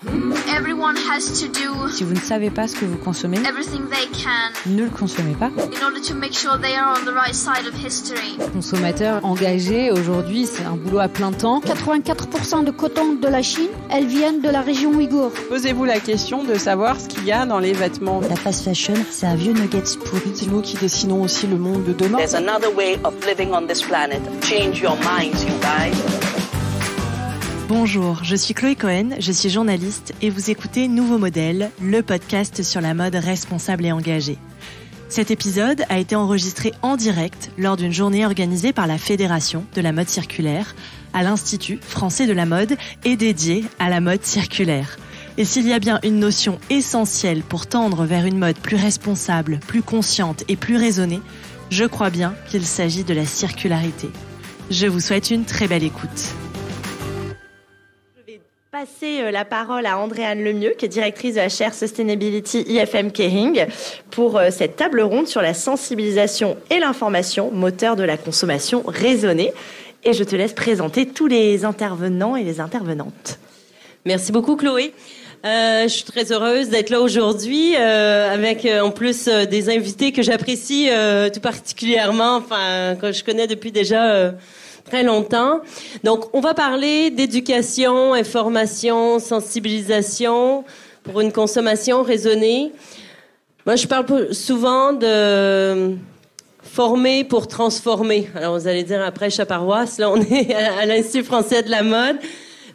Everyone has to do Si vous ne savez pas ce que vous consommez, everything they can ne le consommez pas. in order to make sure they are on the right side of history. Consommateurs engagés, aujourd'hui, c'est un boulot à plein temps. 84% de coton de la Chine, elles viennent de la région ouïghour. Posez-vous la question de savoir ce qu'il y a dans les vêtements. La fast fashion, c'est un vieux nuggets pourri. C'est nous qui dessinons aussi le monde de demain. There's another way of living on this planet. Change your minds, you guys. Bonjour, je suis Chloé Cohen, je suis journaliste et vous écoutez Nouveau Modèle, le podcast sur la mode responsable et engagée. Cet épisode a été enregistré en direct lors d'une journée organisée par la Fédération de la mode circulaire à l'Institut français de la mode et dédiée à la mode circulaire. Et s'il y a bien une notion essentielle pour tendre vers une mode plus responsable, plus consciente et plus raisonnée, je crois bien qu'il s'agit de la circularité. Je vous souhaite une très belle écoute. Passer la parole à Andréane Lemieux, qui est directrice de la chaire Sustainability IFM Kering, pour cette table ronde sur la sensibilisation et l'information, moteur de la consommation raisonnée. Et je te laisse présenter tous les intervenants et les intervenantes. Merci beaucoup, Chloé. Je suis très heureuse d'être là aujourd'hui avec en plus des invités que j'apprécie tout particulièrement, enfin que je connais depuis déjà très longtemps. Donc, on va parler d'éducation, information, sensibilisation pour une consommation raisonnée. Moi, je parle souvent de former pour transformer. Alors, vous allez dire après prêche à paroisse. Là, on est à l'Institut français de la mode.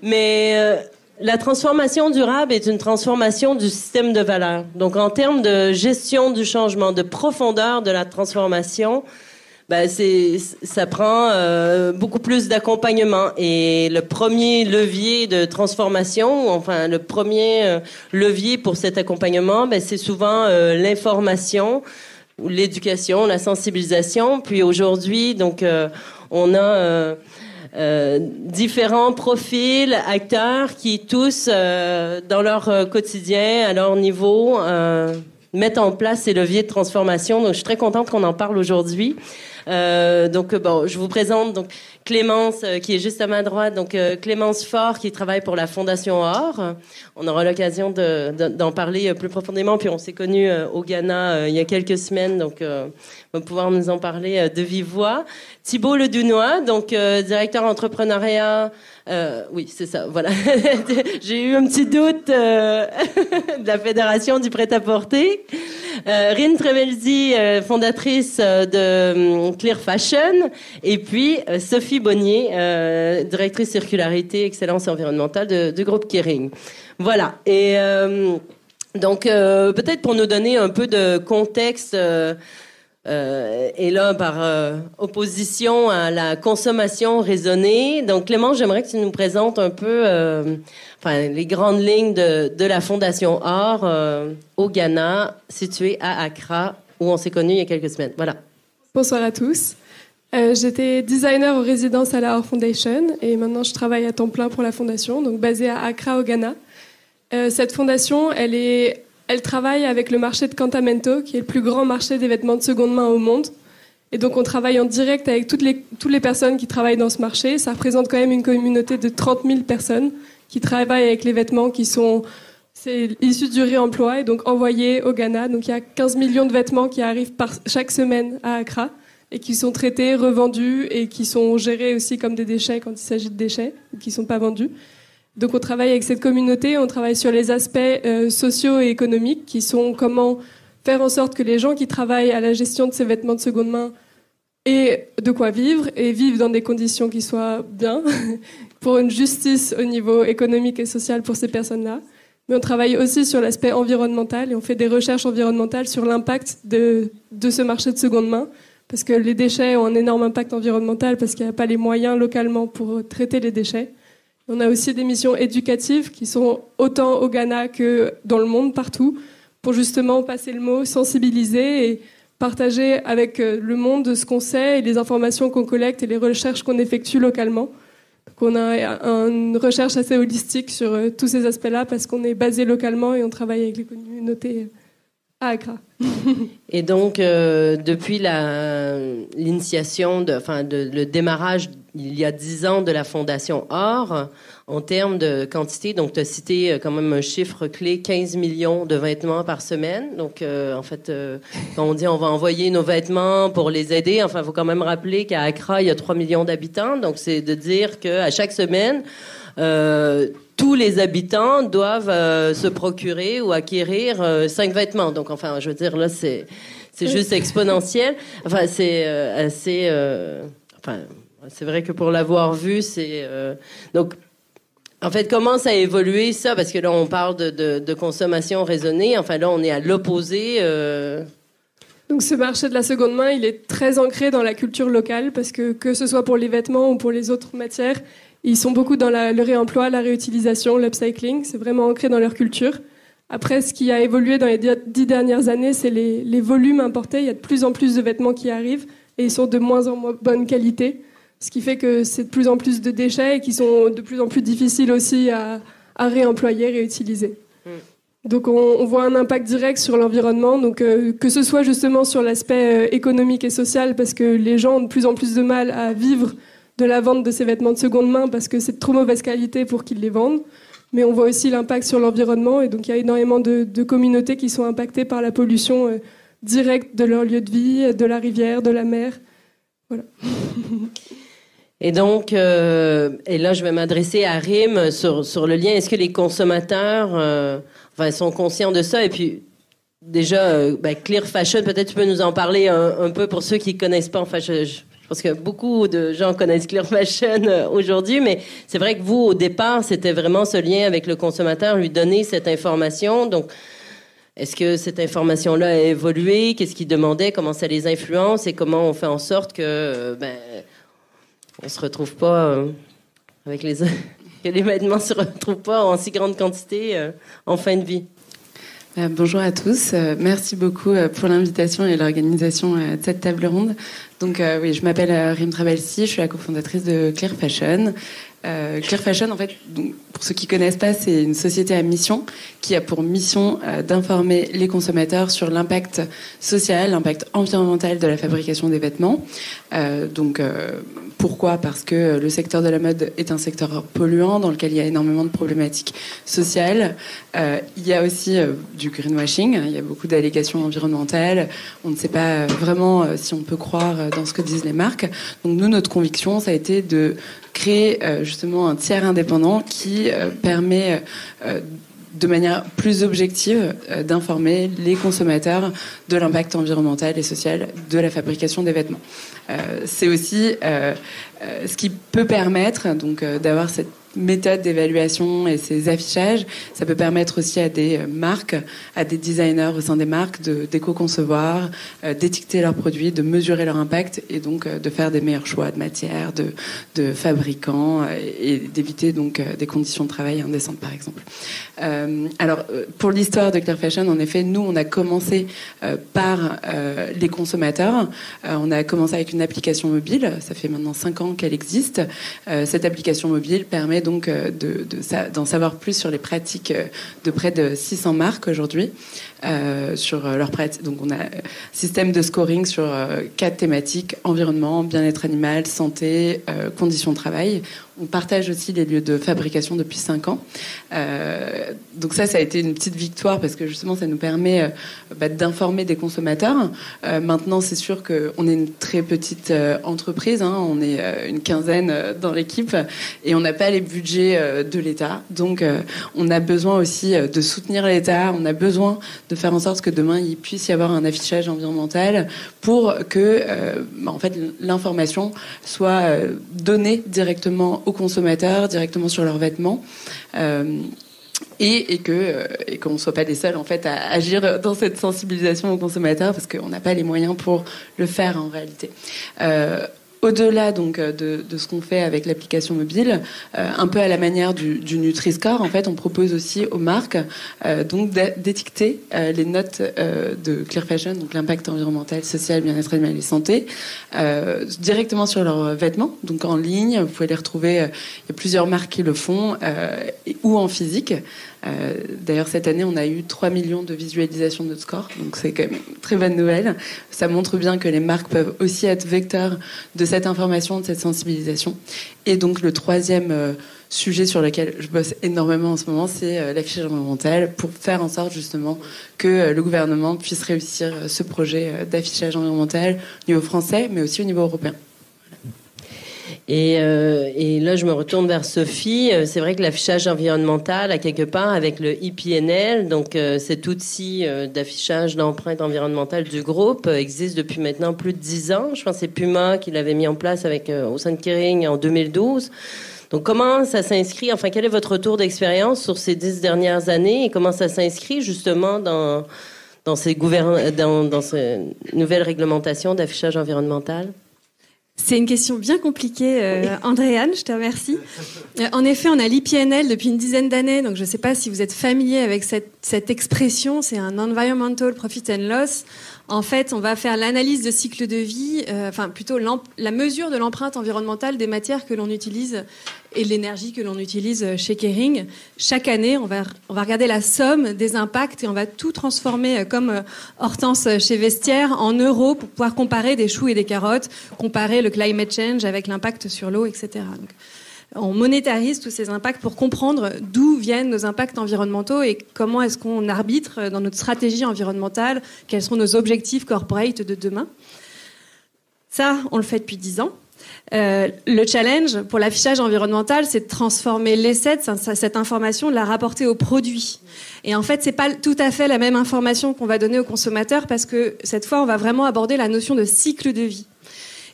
Mais la transformation durable est une transformation du système de valeurs. Donc, en termes de gestion du changement, de profondeur de la transformation, ça prend beaucoup plus d'accompagnement. Et le premier levier de transformation, enfin le premier levier pour cet accompagnement, c'est souvent l'information, l'éducation, la sensibilisation. Puis aujourd'hui, donc on a différents profils, acteurs qui tous, dans leur quotidien, à leur niveau, mettent en place ces leviers de transformation. Donc, je suis très contente qu'on en parle aujourd'hui. Je vous présente donc Clémence qui est juste à ma droite. Donc, Clémence Faure qui travaille pour la Fondation Or. On aura l'occasion d'en parler plus profondément. Puis, on s'est connus au Ghana il y a quelques semaines. Donc, on va pouvoir nous en parler de vive voix. Thibault Ledunois, donc directeur entrepreneuriat. Oui, c'est ça, voilà. J'ai eu un petit doute de la Fédération du prêt-à-porter. Rine Trevelzi, fondatrice de Clear Fashion. Et puis Sophie Bonnier, directrice circularité, excellence environnementale du groupe Kering. Voilà. Et donc, peut-être pour nous donner un peu de contexte... et là, par opposition à la consommation raisonnée. Donc, Clément, j'aimerais que tu nous présentes un peu les grandes lignes de la Fondation Or au Ghana, située à Accra, où on s'est connus il y a quelques semaines. Voilà. Bonsoir à tous. J'étais designer aux résidences à la Or Foundation et maintenant je travaille à temps plein pour la Fondation, donc basée à Accra au Ghana. Cette fondation, elle travaille avec le marché de Cantamento, qui est le plus grand marché des vêtements de seconde main au monde. Et donc, on travaille en direct avec toutes les personnes qui travaillent dans ce marché. Ça représente quand même une communauté de 30 000 personnes qui travaillent avec les vêtements c'est issu du réemploi et donc envoyés au Ghana. Donc, il y a 15 millions de vêtements qui arrivent chaque semaine à Accra et qui sont traités, revendus et qui sont gérés aussi comme des déchets quand il s'agit de déchets, ou qui ne sont pas vendus. Donc on travaille avec cette communauté, on travaille sur les aspects sociaux et économiques qui sont comment faire en sorte que les gens qui travaillent à la gestion de ces vêtements de seconde main aient de quoi vivre et vivent dans des conditions qui soient bien pour une justice au niveau économique et social pour ces personnes-là. Mais on travaille aussi sur l'aspect environnemental et on fait des recherches environnementales sur l'impact de ce marché de seconde main parce que les déchets ont un énorme impact environnemental parce qu'il n'y a pas les moyens localement pour traiter les déchets. On a aussi des missions éducatives qui sont autant au Ghana que dans le monde, partout, pour justement passer le mot, sensibiliser et partager avec le monde ce qu'on sait et les informations qu'on collecte et les recherches qu'on effectue localement. Donc on a une recherche assez holistique sur tous ces aspects-là parce qu'on est basé localement et on travaille avec les communautés à Accra. Et donc, depuis l'initiation, le démarrage il y a 10 ans de la Fondation Or, En termes de quantité, donc tu as cité quand même un chiffre clé, 15 millions de vêtements par semaine. Donc, en fait, quand on dit on va envoyer nos vêtements pour les aider, enfin, il faut quand même rappeler qu'à Accra, il y a 3 millions d'habitants. Donc, c'est de dire qu'à chaque semaine, tous les habitants doivent se procurer ou acquérir 5 vêtements. Donc, enfin, je veux dire, là, c'est juste exponentiel. Enfin, c'est assez... Enfin, c'est vrai que pour l'avoir vu, c'est... donc, en fait, comment ça a évolué, ça? Parce que là, on parle de consommation raisonnée. Enfin, là, on est à l'opposé. Donc, ce marché de la seconde main, il est très ancré dans la culture locale parce que ce soit pour les vêtements ou pour les autres matières, ils sont beaucoup dans le réemploi, la réutilisation, l'upcycling. C'est vraiment ancré dans leur culture. Après, ce qui a évolué dans les 10 dernières années, c'est les volumes importés. Il y a de plus en plus de vêtements qui arrivent et ils sont de moins en moins bonne qualité. Ce qui fait que c'est de plus en plus de déchets et qui sont de plus en plus difficiles aussi à réemployer, réutiliser. Donc on voit un impact direct sur l'environnement, donc que ce soit justement sur l'aspect économique et social, parce que les gens ont de plus en plus de mal à vivre de la vente de ces vêtements de seconde main parce que c'est de trop mauvaise qualité pour qu'ils les vendent. Mais on voit aussi l'impact sur l'environnement et donc il y a énormément de communautés qui sont impactées par la pollution directe de leur lieu de vie, de la rivière, de la mer. Voilà. Et donc, et là, je vais m'adresser à Rim sur le lien. Est-ce que les consommateurs sont conscients de ça? Et puis, déjà, Clear Fashion, peut-être tu peux nous en parler un peu pour ceux qui ne connaissent pas. Enfin, je pense que beaucoup de gens connaissent Clear Fashion aujourd'hui, mais c'est vrai que vous, au départ, c'était vraiment ce lien avec le consommateur, lui donner cette information. Donc, est-ce que cette information-là a évolué? Qu'est-ce qu'ils demandaient? Comment ça les influence? Et comment on fait en sorte que... on se retrouve pas avec que les vêtements se retrouvent pas en si grande quantité en fin de vie. Bonjour à tous. Merci beaucoup pour l'invitation et l'organisation de cette table ronde. Donc oui, je m'appelle Rim Trabelsi, je suis la cofondatrice de Clear Fashion. Clear Fashion, en fait, donc, pour ceux qui connaissent pas, c'est une société à mission qui a pour mission d'informer les consommateurs sur l'impact social, l'impact environnemental de la fabrication des vêtements. Pourquoi? Parce que le secteur de la mode est un secteur polluant dans lequel il y a énormément de problématiques sociales. Il y a aussi du greenwashing, il y a beaucoup d'allégations environnementales. On ne sait pas vraiment si on peut croire dans ce que disent les marques. Donc nous, notre conviction, ça a été de créer justement un tiers indépendant qui permet de manière plus objective d'informer les consommateurs de l'impact environnemental et social de la fabrication des vêtements. C'est aussi ce qui peut permettre donc d'avoir cette méthode d'évaluation et ces affichages. Ça peut permettre aussi à des marques, à des designers au sein des marques d'éco-concevoir, d'étiqueter leurs produits, de mesurer leur impact et donc de faire des meilleurs choix de matières, de fabricants et d'éviter donc des conditions de travail indécentes par exemple. Alors pour l'histoire de Clear Fashion, en effet, nous on a commencé par les consommateurs. On a commencé avec une application mobile. Ça fait maintenant 5 ans qu'elle existe. Cette application mobile permet donc d'en savoir plus sur les pratiques de près de 600 marques aujourd'hui, sur leurs pratiques. Donc on a un système de scoring sur 4 thématiques: environnement, bien-être animal, santé, conditions de travail. On partage aussi les lieux de fabrication depuis 5 ans. Donc ça a été une petite victoire parce que justement ça nous permet d'informer des consommateurs. Maintenant c'est sûr qu'on est une très petite entreprise, hein, on est une quinzaine dans l'équipe et on n'a pas les budgets de l'État. Donc on a besoin aussi de soutenir l'État, on a besoin de faire en sorte que demain il puisse y avoir un affichage environnemental pour que en fait l'information soit donnée directement aux consommateurs, directement sur leurs vêtements, et qu'on ne soit pas les seuls en fait à agir dans cette sensibilisation aux consommateurs parce qu'on n'a pas les moyens pour le faire en réalité. Au-delà donc de ce qu'on fait avec l'application mobile, un peu à la manière du Nutri-Score, en fait, on propose aussi aux marques donc d'étiqueter les notes de Clear Fashion, donc l'impact environnemental, social, bien-être animal et santé, directement sur leurs vêtements, donc en ligne. Vous pouvez les retrouver. Il y a plusieurs marques qui le font, ou en physique. D'ailleurs, cette année, on a eu 3 millions de visualisations de notre score, donc c'est quand même une très bonne nouvelle. Ça montre bien que les marques peuvent aussi être vecteurs de cette information, de cette sensibilisation. Et donc, le troisième sujet sur lequel je bosse énormément en ce moment, c'est l'affichage environnemental, pour faire en sorte justement que le gouvernement puisse réussir ce projet d'affichage environnemental au niveau français, mais aussi au niveau européen. Et là, je me retourne vers Sophie. C'est vrai que l'affichage environnemental, à quelque part, avec le IPNL, donc cet outil d'affichage d'empreinte environnementale du groupe, existe depuis maintenant plus de 10 ans. Je pense que c'est Puma qui l'avait mis en place avec au sein de Kering en 2012. Donc, comment ça s'inscrit, enfin, quel est votre retour d'expérience sur ces 10 dernières années et comment ça s'inscrit justement dans ces nouvelles réglementations d'affichage environnemental? C'est une question bien compliquée, Andréane, je te remercie. En effet, on a l'IPNL depuis une dizaine d'années, donc je ne sais pas si vous êtes familier avec cette expression, c'est un Environmental Profit and Loss. En fait, on va faire l'analyse de cycle de vie, enfin plutôt la mesure de l'empreinte environnementale des matières que l'on utilise et de l'énergie que l'on utilise chez Kering. Chaque année, on va regarder la somme des impacts et on va tout transformer, comme Hortense chez Vestiaire, en euros pour pouvoir comparer des choux et des carottes, comparer le climate change avec l'impact sur l'eau, etc. Donc, on monétarise tous ces impacts pour comprendre d'où viennent nos impacts environnementaux et comment est-ce qu'on arbitre dans notre stratégie environnementale, quels sont nos objectifs corporate de demain. Ça, on le fait depuis 10 ans. Le challenge pour l'affichage environnemental, c'est de transformer l'essai, cette information, de la rapporter au produit. Et en fait, c'est pas tout à fait la même information qu'on va donner aux consommateurs parce que cette fois, on va vraiment aborder la notion de cycle de vie.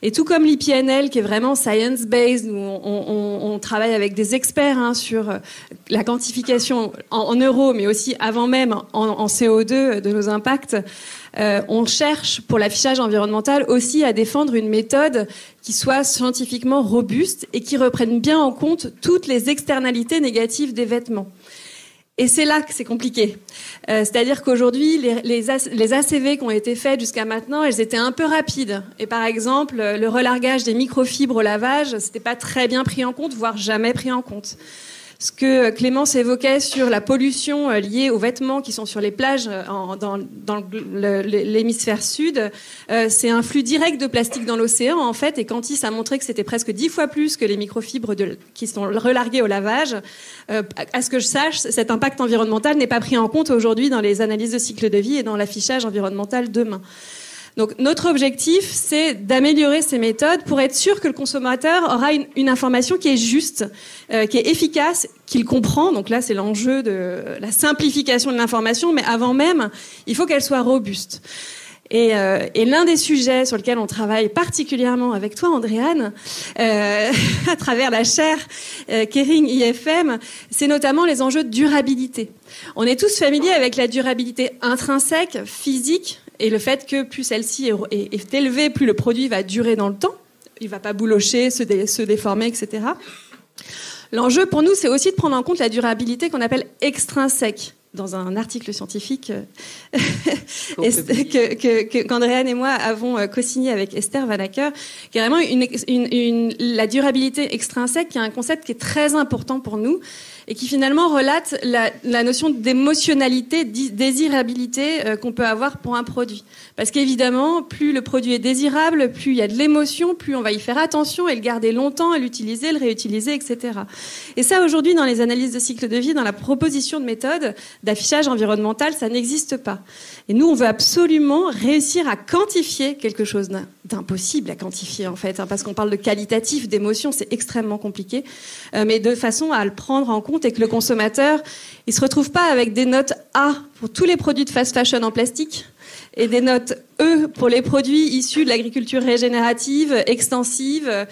Et tout comme l'IPNL, qui est vraiment science-based, où on travaille avec des experts sur la quantification en euros, mais aussi avant même en CO2 de nos impacts, on cherche pour l'affichage environnemental aussi à défendre une méthode qui soit scientifiquement robuste et qui reprenne bien en compte toutes les externalités négatives des vêtements. Et c'est là que c'est compliqué. C'est-à-dire qu'aujourd'hui, les ACV qui ont été faits jusqu'à maintenant, elles étaient un peu rapides. Et par exemple, le relargage des microfibres au lavage, c'était pas très bien pris en compte, voire jamais pris en compte. Ce que Clémence évoquait sur la pollution liée aux vêtements qui sont sur les plages dans l'hémisphère sud, c'est un flux direct de plastique dans l'océan, en fait, et Cantis a montré que c'était presque 10 fois plus que les microfibres qui sont relarguées au lavage. À ce que je sache, cet impact environnemental n'est pas pris en compte aujourd'hui dans les analyses de cycle de vie et dans l'affichage environnemental demain. Donc notre objectif, c'est d'améliorer ces méthodes pour être sûr que le consommateur aura une information qui est juste, qui est efficace, qu'il comprend. Donc là, c'est l'enjeu de la simplification de l'information, mais avant même, il faut qu'elle soit robuste. Et l'un des sujets sur lequel on travaille particulièrement avec toi, Andréane, à travers la chaire Kering IFM, c'est notamment les enjeux de durabilité. On est tous familiers avec la durabilité intrinsèque, physique, et le fait que plus celle-ci est élevée, plus le produit va durer dans le temps. Il ne va pas boulocher, se déformer, etc. L'enjeu pour nous, c'est aussi de prendre en compte la durabilité qu'on appelle extrinsèque. Dans un article scientifique qu'Andréane et moi avons co-signé avec Esther Vanacker, qui est vraiment la durabilité extrinsèque, qui est un concept qui est très important pour nous et qui finalement relate la notion d'émotionnalité, désirabilité qu'on peut avoir pour un produit. Parce qu'évidemment, plus le produit est désirable, plus il y a de l'émotion, plus on va y faire attention et le garder longtemps, et l'utiliser, le réutiliser, etc. Et ça, aujourd'hui, dans les analyses de cycle de vie, dans la proposition de méthode d'affichage environnemental, ça n'existe pas. Et nous, on veut absolument réussir à quantifier quelque chose d'impossible à quantifier, en fait, parce qu'on parle de qualitatif, d'émotion, c'est extrêmement compliqué, mais de façon à le prendre en compte et que le consommateur, il se retrouve pas avec des notes A pour tous les produits de fast fashion en plastique et des notes E pour les produits issus de l'agriculture régénérative, extensive,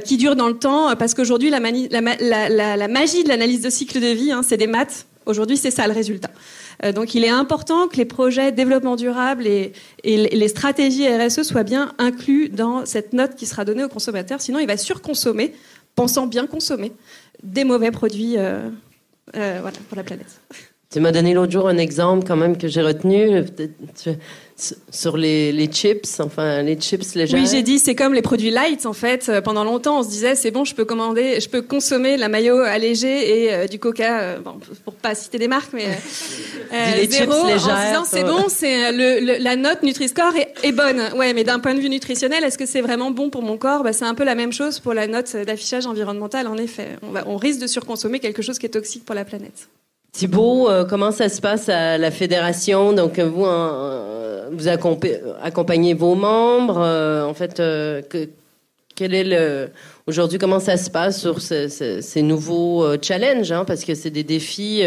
qui durent dans le temps, parce qu'aujourd'hui, la magie de l'analyse de cycle de vie, c'est des maths. Aujourd'hui, c'est ça le résultat. Donc, il est important que les projets développement durable et les stratégies RSE soient bien inclus dans cette note qui sera donnée au consommateur. Sinon, il va surconsommer, pensant bien consommer, des mauvais produits pour la planète. Tu m'as donné l'autre jour un exemple quand même que j'ai retenu sur les chips, enfin les chips légères. Oui, j'ai dit c'est comme les produits light en fait. Pendant longtemps, on se disait c'est bon, je peux consommer la mayo allégée et du coca, bon, pour pas citer des marques, mais les zéro, chips légères, en se disant c'est bon, c'est la note Nutri-Score est bonne. Ouais, mais d'un point de vue nutritionnel, est-ce que c'est vraiment bon pour mon corps? C'est un peu la même chose pour la note d'affichage environnemental. En effet, on risque de surconsommer quelque chose qui est toxique pour la planète. Thibault, comment ça se passe à la fédération? Donc, vous, vous accompagnez vos membres. En fait, quel est aujourd'hui, comment ça se passe sur ces nouveaux challenges, hein? Parce que c'est des défis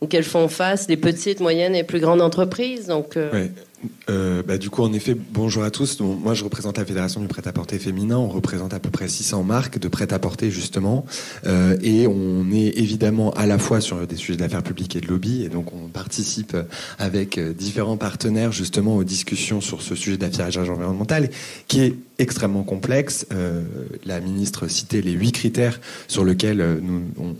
auxquels font face les petites, moyennes et plus grandes entreprises. Donc, ouais. Du coup, en effet, bonjour à tous. Donc, moi, je représente la Fédération du prêt-à-porter féminin. On représente à peu près 600 marques de prêt-à-porter, justement. Et on est évidemment à la fois sur des sujets d'affaires publiques et de lobby. Et donc, on participe avec différents partenaires, justement, aux discussions sur ce sujet d'affichage environnemental, qui est extrêmement complexe. La ministre citait les 8 critères sur lesquels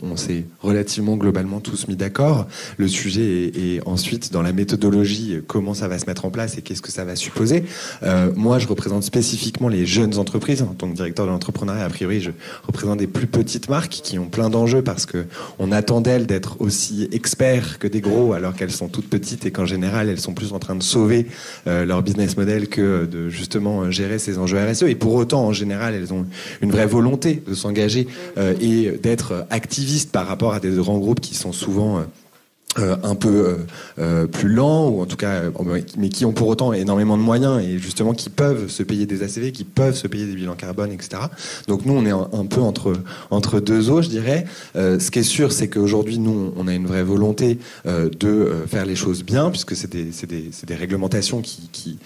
on s'est relativement globalement tous mis d'accord. Le sujet est ensuite dans la méthodologie, comment ça va se mettre en place et qu'est-ce que ça va supposer. Moi, je représente spécifiquement les jeunes entreprises. En tant que directeur de l'entrepreneuriat, a priori, je représente des plus petites marques qui ont plein d'enjeux parce qu'on attend d'elles d'être aussi experts que des gros alors qu'elles sont toutes petites et qu'en général, elles sont plus en train de sauver leur business model que de justement gérer ces enjeux RSE. Et pour autant, en général, elles ont une vraie volonté de s'engager et d'être activistes par rapport à des grands groupes qui sont souvent un peu plus lents, ou en tout cas, mais qui ont pour autant énormément de moyens et justement qui peuvent se payer des ACV, qui peuvent se payer des bilans carbone, etc. Donc nous, on est un peu entre deux eaux, je dirais. Ce qui est sûr, c'est qu'aujourd'hui, nous, on a une vraie volonté de faire les choses bien, puisque c'est des réglementations qui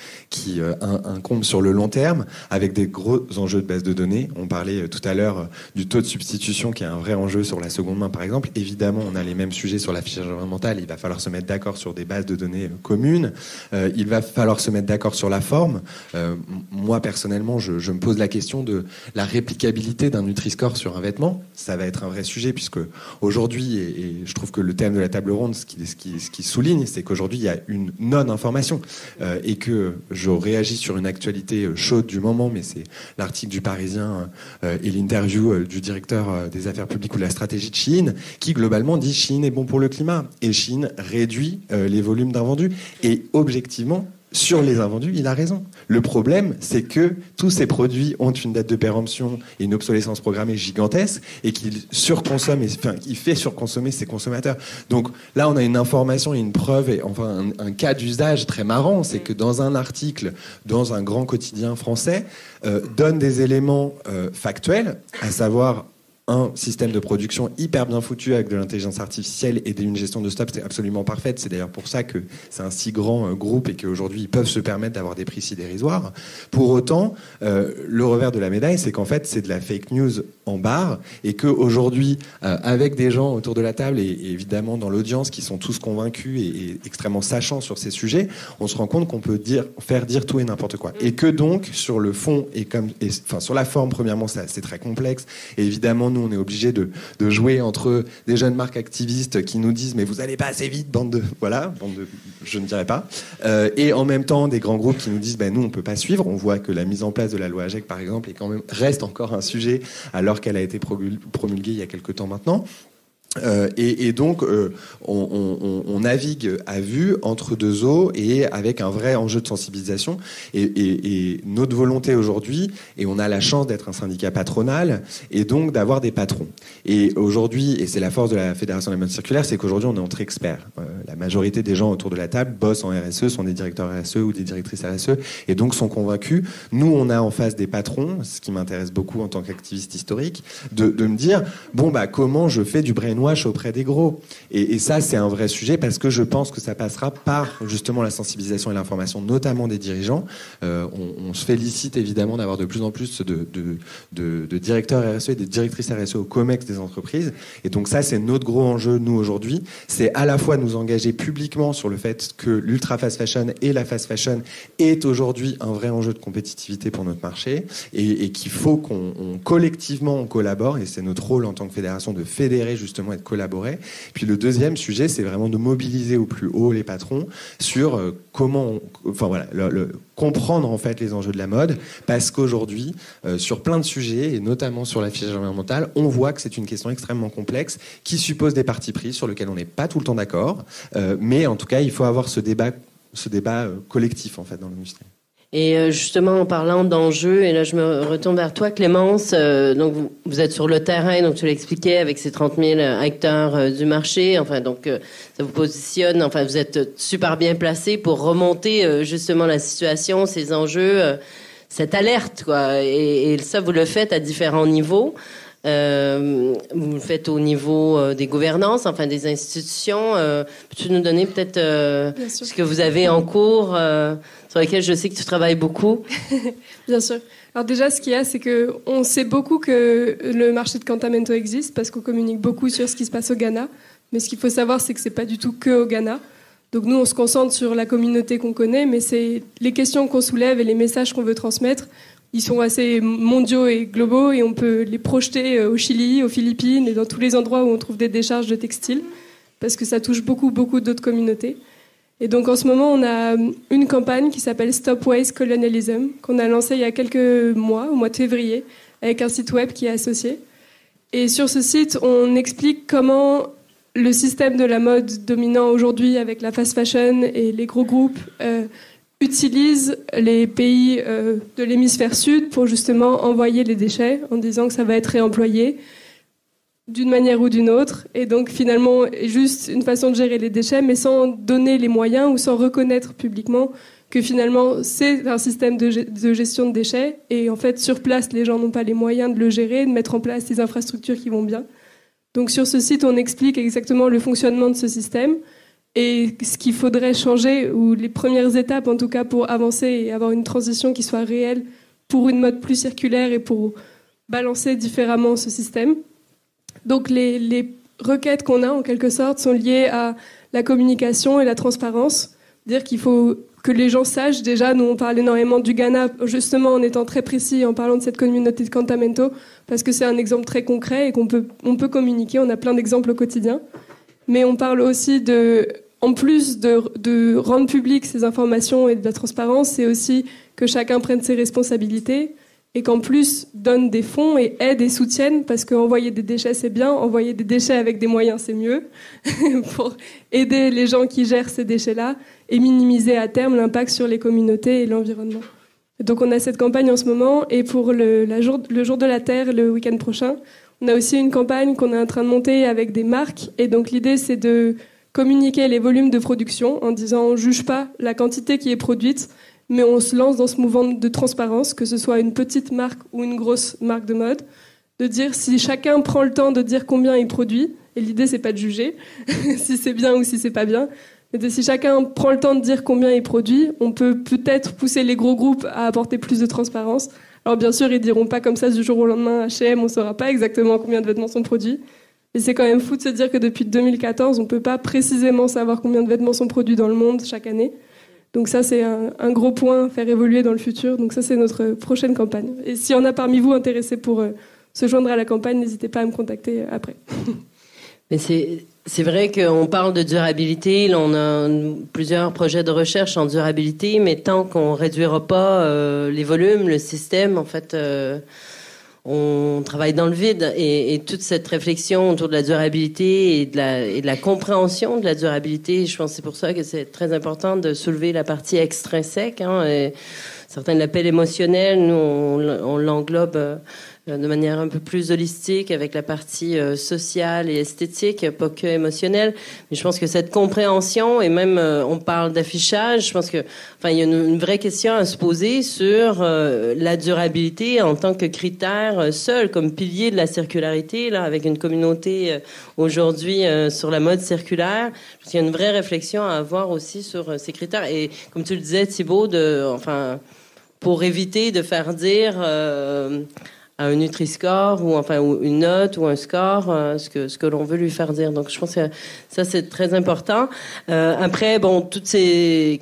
incombent sur le long terme, avec des gros enjeux de base de données. On parlait tout à l'heure du taux de substitution, qui est un vrai enjeu sur la seconde main, par exemple. Évidemment, on a les mêmes sujets sur l'affichage environnemental. Il va falloir se mettre d'accord sur des bases de données communes. Il va falloir se mettre d'accord sur la forme. Moi, personnellement, je me pose la question de la réplicabilité d'un Nutri-Score sur un vêtement. Ça va être un vrai sujet, puisque aujourd'hui, et je trouve que le thème de la table ronde, ce qui souligne, c'est qu'aujourd'hui, il y a une non-information. Et que je réagis sur une actualité chaude du moment, mais c'est l'article du Parisien et l'interview du directeur des affaires publiques ou de la stratégie de Shein, qui globalement dit Shein est bon pour le climat. Et Shein réduit les volumes d'invendus. Et objectivement, sur les invendus, il a raison. Le problème, c'est que tous ces produits ont une date de péremption et une obsolescence programmée gigantesque et qu'il surconsomme, il fait surconsommer ses consommateurs. Donc là, on a une information et une preuve, et enfin un cas d'usage très marrant, c'est que dans un article, dans un grand quotidien français, donne des éléments factuels, à savoir un système de production hyper bien foutu avec de l'intelligence artificielle et une gestion de stock absolument parfaite. C'est d'ailleurs pour ça que c'est un si grand groupe et qu'aujourd'hui ils peuvent se permettre d'avoir des prix si dérisoires. Pour autant, le revers de la médaille, c'est qu'en fait c'est de la fake news en barre et qu'aujourd'hui, avec des gens autour de la table et évidemment dans l'audience qui sont tous convaincus et extrêmement sachants sur ces sujets, on se rend compte qu'on peut faire dire tout et n'importe quoi. Et que donc sur le fond sur la forme, premièrement, c'est très complexe. Et évidemment, nous, on est obligé de jouer entre des jeunes marques activistes qui nous disent mais vous allez pas assez vite, bande de je ne dirais pas, et en même temps des grands groupes qui nous disent nous on peut pas suivre. On voit que la mise en place de la loi AGEC par exemple reste encore un sujet alors qu'elle a été promulguée il y a quelque temps maintenant. Et donc on navigue à vue entre deux eaux et avec un vrai enjeu de sensibilisation et notre volonté aujourd'hui, et on a la chance d'être un syndicat patronal et donc d'avoir des patrons, et aujourd'hui, et c'est la force de la Fédération de la mode circulaire, c'est qu'aujourd'hui on est entre experts. La majorité des gens autour de la table bossent en RSE, sont des directeurs RSE ou des directrices RSE et donc sont convaincus. Nous on a en face des patrons, ce qui m'intéresse beaucoup en tant qu'activiste historique, de me dire comment je fais du brainwash auprès des gros, et ça c'est un vrai sujet parce que je pense que ça passera par justement la sensibilisation et l'information, notamment des dirigeants. On se félicite évidemment d'avoir de plus en plus de directeurs RSE et des directrices RSE au COMEX des entreprises, et donc ça c'est notre gros enjeu nous aujourd'hui, c'est à la fois nous engager publiquement sur le fait que l'ultra fast fashion et la fast fashion est aujourd'hui un vrai enjeu de compétitivité pour notre marché, et qu'il faut qu'on collectivement on collabore, et c'est notre rôle en tant que fédération de fédérer justement et de collaborer. Puis le deuxième sujet, c'est vraiment de mobiliser au plus haut les patrons sur comment, comprendre en fait les enjeux de la mode, parce qu'aujourd'hui, sur plein de sujets, et notamment sur l'affichage environnemental, on voit que c'est une question extrêmement complexe qui suppose des partis pris sur lesquels on n'est pas tout le temps d'accord, mais en tout cas, il faut avoir ce débat collectif en fait dans l'industrie. Et justement, en parlant d'enjeux, et là je me retourne vers toi, Clémence, donc vous êtes sur le terrain, donc tu l'expliquais, avec ces 30 000 acteurs du marché, enfin donc ça vous positionne, enfin vous êtes super bien placé pour remonter justement la situation, ces enjeux, cette alerte, quoi. Et ça, vous le faites à différents niveaux. Vous le faites au niveau des gouvernances, enfin des institutions. Peux-tu nous donner peut-être ce que vous avez en cours sur lesquels je sais que tu travailles beaucoup? Bien sûr. Alors déjà, ce qu'il y a, c'est qu'on sait beaucoup que le marché de Cantamento existe parce qu'on communique beaucoup sur ce qui se passe au Ghana. Mais ce qu'il faut savoir, c'est que c'est pas du tout que au Ghana. Donc nous, on se concentre sur la communauté qu'on connaît, mais c'est les questions qu'on soulève et les messages qu'on veut transmettre. Ils sont assez mondiaux et globaux et on peut les projeter au Chili, aux Philippines et dans tous les endroits où on trouve des décharges de textiles parce que ça touche beaucoup d'autres communautés. Et donc en ce moment, on a une campagne qui s'appelle Stop Waste Colonialism qu'on a lancée il y a quelques mois, au mois de février, avec un site web qui est associé. Et sur ce site, on explique comment le système de la mode dominant aujourd'hui avec la fast fashion et les gros groupes utilise les pays de l'hémisphère sud pour justement envoyer les déchets en disant que ça va être réemployé d'une manière ou d'une autre. Et donc finalement, juste une façon de gérer les déchets, mais sans donner les moyens ou sans reconnaître publiquement que finalement c'est un système de gestion de déchets. Et en fait, sur place, les gens n'ont pas les moyens de le gérer, de mettre en place des infrastructures qui vont bien. Donc sur ce site, on explique exactement le fonctionnement de ce système et ce qu'il faudrait changer, ou les premières étapes en tout cas pour avancer et avoir une transition qui soit réelle pour une mode plus circulaire et pour balancer différemment ce système. Donc les requêtes qu'on a en quelque sorte sont liées à la communication et la transparence. Dire qu'il faut que les gens sachent, déjà nous on parle énormément du Ghana justement en étant très précis, en parlant de cette communauté de Cantamento, parce que c'est un exemple très concret et on peut communiquer, on a plein d'exemples au quotidien. Mais on parle aussi en plus de rendre publiques ces informations et de la transparence, c'est aussi que chacun prenne ses responsabilités et qu'en plus donne des fonds et aide et soutienne, parce qu'envoyer des déchets c'est bien, envoyer des déchets avec des moyens c'est mieux, pour aider les gens qui gèrent ces déchets-là et minimiser à terme l'impact sur les communautés et l'environnement. Donc on a cette campagne en ce moment, et pour le jour de la Terre, le week-end prochain, on a aussi une campagne qu'on est en train de monter avec des marques, et donc l'idée c'est de communiquer les volumes de production en disant on ne juge pas la quantité qui est produite, mais on se lance dans ce mouvement de transparence, que ce soit une petite marque ou une grosse marque de mode, de dire si chacun prend le temps de dire combien il produit, et l'idée c'est pas de juger si c'est bien ou si c'est pas bien, mais si chacun prend le temps de dire combien il produit, on peut peut-être pousser les gros groupes à apporter plus de transparence. Alors bien sûr, ils diront pas comme ça du jour au lendemain, H&M, on saura pas exactement combien de vêtements sont produits, mais c'est quand même fou de se dire que depuis 2014, on peut pas précisément savoir combien de vêtements sont produits dans le monde chaque année. Donc ça, c'est un gros point à faire évoluer dans le futur. Donc ça, c'est notre prochaine campagne. Et s'il y en a parmi vous intéressés pour se joindre à la campagne, n'hésitez pas à me contacter après. Mais c'est vrai qu'on parle de durabilité. Là, on a plusieurs projets de recherche en durabilité, mais tant qu'on ne réduira pas les volumes, le système, en fait, on travaille dans le vide. Et toute cette réflexion autour de la durabilité et de la compréhension de la durabilité, je pense que c'est pour ça que c'est très important de soulever la partie extrinsèque. Certains l'appellent émotionnelle, nous on l'englobe de manière un peu plus holistique avec la partie sociale et esthétique, pas que émotionnelle. Mais je pense que cette compréhension, et même on parle d'affichage, je pense que il y a une vraie question à se poser sur la durabilité en tant que critère seul, comme pilier de la circularité, là, avec une communauté aujourd'hui sur la mode circulaire. Parce qu'il y a une vraie réflexion à avoir aussi sur ces critères. Et comme tu le disais, Thibaut, pour éviter de faire dire un Nutri-Score ou une note ou un score, ce que l'on veut lui faire dire. Donc je pense que ça c'est très important. Après, toutes ces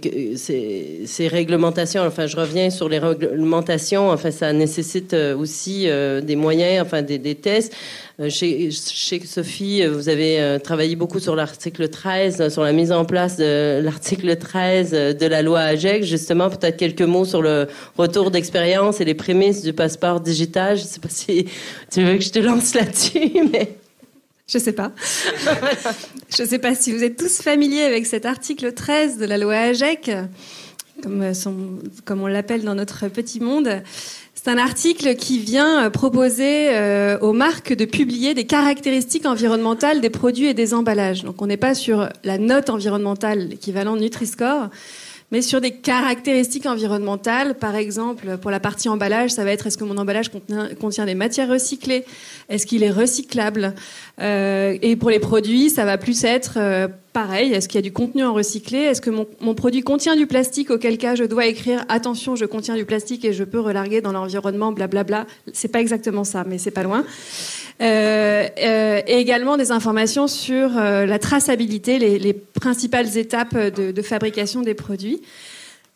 réglementations, je reviens sur les réglementations, ça nécessite aussi des moyens, des tests. Chez Sophie, vous avez travaillé beaucoup sur l'article 13, sur la mise en place de l'article 13 de la loi AGEC. Justement, peut-être quelques mots sur le retour d'expérience et les prémices du passeport digital. Je ne sais pas si tu veux que je te lance là-dessus, mais... Je sais pas. Je sais pas si vous êtes tous familiers avec cet article 13 de la loi AGEC, comme on l'appelle dans notre petit monde. C'est un article qui vient proposer aux marques de publier des caractéristiques environnementales des produits et des emballages. Donc on n'est pas sur la note environnementale, l'équivalent Nutri-Score, mais sur des caractéristiques environnementales. Par exemple, pour la partie emballage, ça va être est-ce que mon emballage contient des matières recyclées ? Est-ce qu'il est recyclable ? Et pour les produits, ça va plus être pareil. Est-ce qu'il y a du contenu en recyclé ? Est-ce que mon produit contient du plastique ? Auquel cas, je dois écrire attention, je contiens du plastique et je peux relarguer dans l'environnement, blablabla. C'est pas exactement ça, mais c'est pas loin. Et également des informations sur la traçabilité, les principales étapes de fabrication des produits.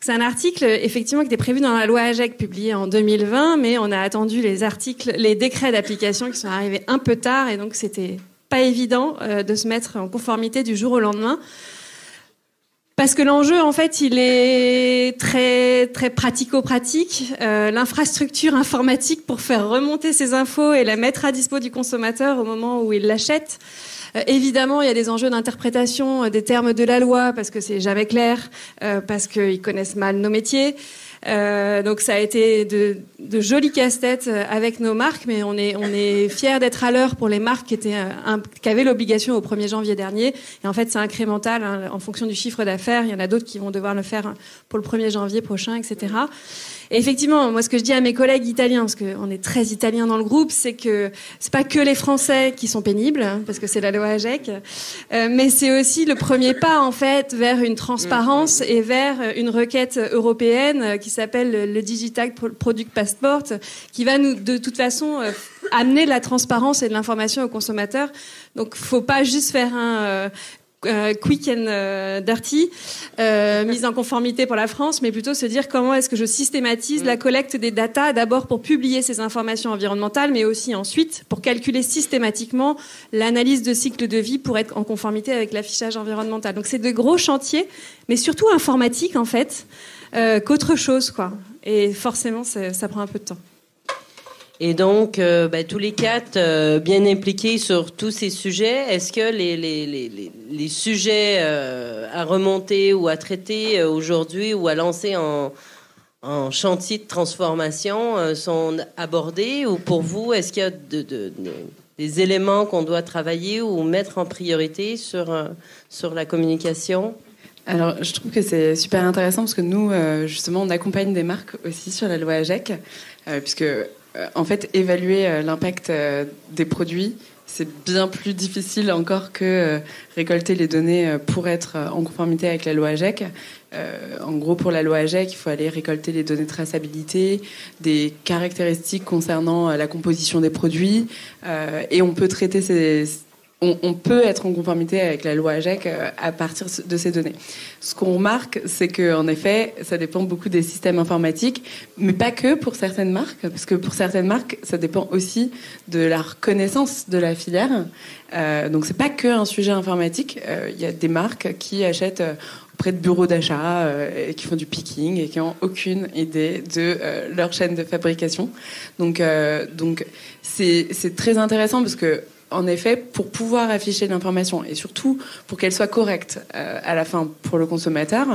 C'est un article effectivement qui était prévu dans la loi AGEC publiée en 2020, mais on a attendu les décrets d'application qui sont arrivés un peu tard, et donc c'était pas évident de se mettre en conformité du jour au lendemain. Parce que l'enjeu, en fait, il est très, très pratico-pratique. L'infrastructure informatique pour faire remonter ces infos et la mettre à dispo du consommateur au moment où il l'achète. Évidemment, il y a des enjeux d'interprétation des termes de la loi, parce que c'est jamais clair, parce qu'ils connaissent mal nos métiers. Donc ça a été de jolis casse-têtes avec nos marques, mais on est fiers d'être à l'heure pour les marques qui avaient l'obligation au 1er janvier dernier. Et en fait, c'est incrémental, hein, en fonction du chiffre d'affaires. Il y en a d'autres qui vont devoir le faire pour le 1er janvier prochain, etc. Et effectivement, moi, ce que je dis à mes collègues italiens, parce qu'on est très italiens dans le groupe, c'est que c'est pas que les Français qui sont pénibles, hein, parce que c'est la loi AGEC, mais c'est aussi le premier pas, en fait, vers une transparence et vers une requête européenne qui s'appelle le Digital Product Passport, qui va nous, de toute façon, amener de la transparence et de l'information aux consommateurs. Donc, faut pas juste faire un quick and dirty, mise en conformité pour la France, mais plutôt se dire comment est-ce que je systématise la collecte des datas, d'abord pour publier ces informations environnementales, mais aussi ensuite pour calculer systématiquement l'analyse de cycle de vie pour être en conformité avec l'affichage environnemental. Donc c'est de gros chantiers, mais surtout informatiques en fait, qu'autre chose, quoi. Et forcément, ça prend un peu de temps. Et donc, tous les quatre bien impliqués sur tous ces sujets. Est-ce que les sujets à remonter ou à traiter aujourd'hui ou à lancer en chantier de transformation sont abordés? Ou pour vous, est-ce qu'il y a des éléments qu'on doit travailler ou mettre en priorité sur la communication? Alors, je trouve que c'est super intéressant parce que nous, justement, on accompagne des marques aussi sur la loi AGEC, puisque... En fait, évaluer l'impact des produits, c'est bien plus difficile encore que récolter les données pour être en conformité avec la loi AGEC. En gros, pour la loi AGEC, il faut aller récolter les données de traçabilité, des caractéristiques concernant la composition des produits, et on peut traiter on peut être en conformité avec la loi AGEC à partir de ces données. Ce qu'on remarque, c'est qu'en effet, ça dépend beaucoup des systèmes informatiques, mais pas que pour certaines marques, parce que pour certaines marques, ça dépend aussi de la reconnaissance de la filière. Donc c'est pas que un sujet informatique. Il y a des marques qui achètent auprès de bureaux d'achat et qui font du picking et qui n'ont aucune idée de leur chaîne de fabrication. Donc c'est très intéressant parce que en effet, pour pouvoir afficher l'information et surtout pour qu'elle soit correcte à la fin pour le consommateur,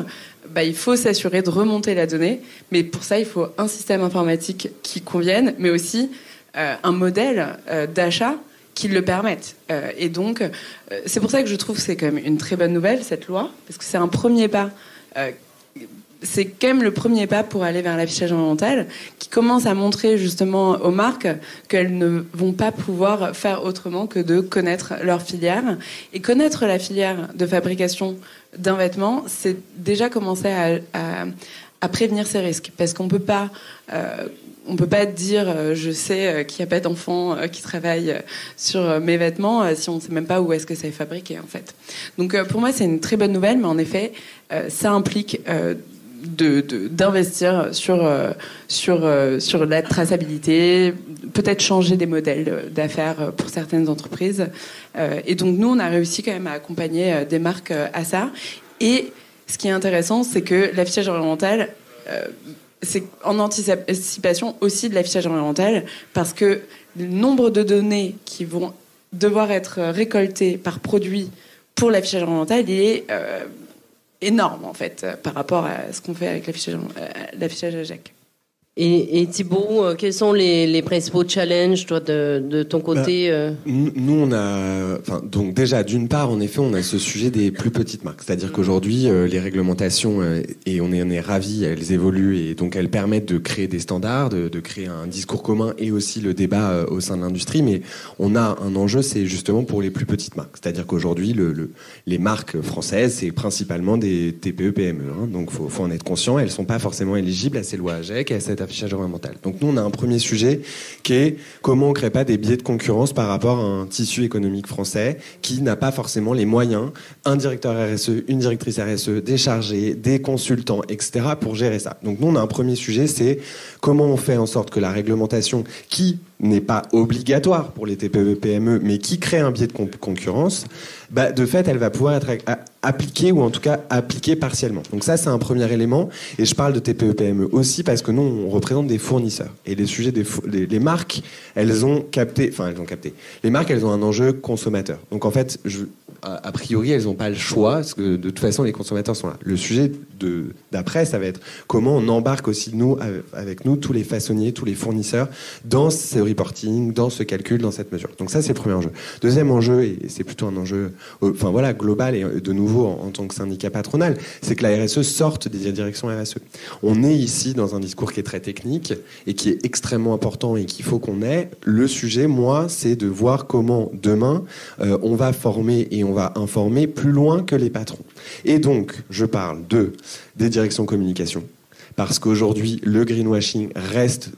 il faut s'assurer de remonter la donnée. Mais pour ça, il faut un système informatique qui convienne, mais aussi un modèle d'achat qui le permette. Et donc, c'est pour ça que je trouve que c'est quand même une très bonne nouvelle, cette loi, parce que c'est un premier pas. C'est quand même le premier pas pour aller vers l'affichage environnemental qui commence à montrer justement aux marques qu'elles ne vont pas pouvoir faire autrement que de connaître leur filière. Et connaître la filière de fabrication d'un vêtement, c'est déjà commencer à à prévenir ces risques, parce qu'on peut pas dire je sais qu'il n'y a pas d'enfants qui travaillent sur mes vêtements si on ne sait même pas où est-ce que ça est fabriqué en fait. Donc pour moi c'est une très bonne nouvelle, mais en effet ça implique d'investir sur la traçabilité, peut-être changer des modèles d'affaires pour certaines entreprises. Et donc nous on a réussi quand même à accompagner des marques à ça. Et ce qui est intéressant, c'est que l'affichage environnemental, c'est en anticipation aussi de l'affichage environnemental, parce que le nombre de données qui vont devoir être récoltées par produit pour l'affichage environnemental, il est énorme en fait par rapport à ce qu'on fait avec l'affichage AGEC. Et Thibaut, quels sont les principaux challenges, toi, de ton côté Nous, on a... donc déjà, d'une part, en effet, on a ce sujet des plus petites marques. C'est-à-dire qu'aujourd'hui, les réglementations, et on est ravis, elles évoluent, et donc elles permettent de créer des standards, de créer un discours commun, et aussi le débat au sein de l'industrie. Mais on a un enjeu, c'est justement pour les plus petites marques. C'est-à-dire qu'aujourd'hui, les marques françaises, c'est principalement des TPE-PME. Hein, donc, faut en être conscient. Elles sont pas forcément éligibles à ces lois AGEC, à cette affichage environnemental. Donc nous, on a un premier sujet qui est comment on crée pas des biais de concurrence par rapport à un tissu économique français qui n'a pas forcément les moyens, un directeur RSE, une directrice RSE, des chargés, des consultants, etc. pour gérer ça. Donc nous, on a un premier sujet, c'est comment on fait en sorte que la réglementation qui n'est pas obligatoire pour les TPE-PME, mais qui crée un biais de concurrence, de fait, elle va pouvoir être appliquée, ou en tout cas appliquée partiellement. Donc ça, c'est un premier élément. Et je parle de TPE-PME aussi parce que nous, on représente des fournisseurs. Et les sujets les marques, elles ont capté. Les marques, elles ont un enjeu consommateur. Donc en fait, a priori, elles n'ont pas le choix, parce que de toute façon, les consommateurs sont là. Le sujet d'après, ça va être comment on embarque aussi, avec nous, tous les façonniers, tous les fournisseurs, dans ce reporting, dans ce calcul, dans cette mesure. Donc ça, c'est le premier enjeu. Deuxième enjeu, et c'est plutôt un enjeu global, et de nouveau en tant que syndicat patronal, c'est que la RSE sorte des directions RSE. On est ici dans un discours qui est très technique et qui est extrêmement important et qu'il faut qu'on ait. Le sujet, moi, c'est de voir comment demain, on va former et on va informer plus loin que les patrons. Et donc, je parle des directions communication, parce qu'aujourd'hui, le greenwashing reste